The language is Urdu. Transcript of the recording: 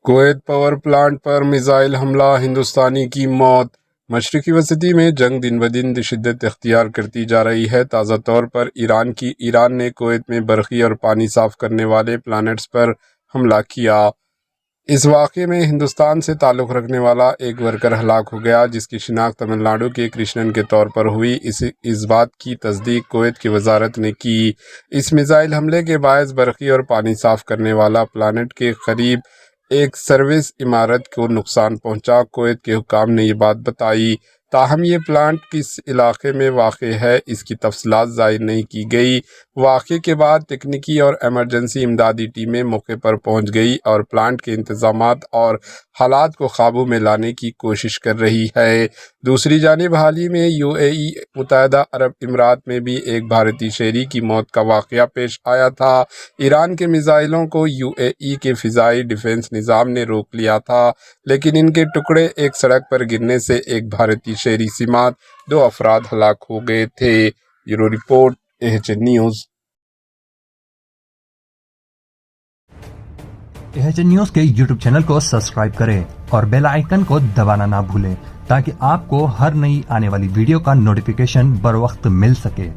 کویت پاور پلانٹ پر میزائل حملہ، ہندوستانی کی موت۔ مشرقی وسطی میں جنگ دن بدن شدت اختیار کرتی جا رہی ہے۔ تازہ طور پر ایران نے کویت میں برقی اور پانی صاف کرنے والے پلانٹس پر حملہ کیا۔ اس واقعے میں ہندوستان سے تعلق رکھنے والا ایک ورکر ہلاک ہو گیا، جس کی شناخت تمل ناڈو کے کرشنن کے طور پر ہوئی۔ اس بات کی تصدیق کویت کی وزارت نے کی۔ اس میزائل حملے کے باعث برقی اور پانی صاف کرنے والا پلانٹ کے قریب ایک سروس عمارت کو نقصان پہنچا۔ کویت کے حکام نے یہ بات بتائی، تاہم یہ پلانٹ کس علاقے میں واقع ہے اس کی تفصیلات ظاہر نہیں کی گئی۔ واقعے کے بعد تکنیکی اور ایمرجنسی امدادی ٹیمیں موقع پر پہنچ گئی اور پلانٹ کے انتظامات اور حالات کو قابو میں لانے کی کوشش کر رہی ہے۔ دوسری جانب حال ہی میں متحدہ عرب امارات میں بھی ایک بھارتی شہری کی موت کا واقعہ پیش آیا تھا۔ ایران کے میزائلوں کو کے فضائی ڈیفنس نظام نے روک لیا تھا، لیکن ان کے ٹکڑے ایک سڑک پر گرنے سے ایک بھارتی شہری سمیت 2 افراد ہلاک ہو گئے تھے۔ Bureau report AHN news. AHN news کے YouTube چینل کو سبسکرائب کریں اور بیل آئیکن کو دبانا نہ بھولیں تاکہ آپ کو ہر نئی آنے والی ویڈیو کا نوٹیفیکیشن بر وقت مل سکے۔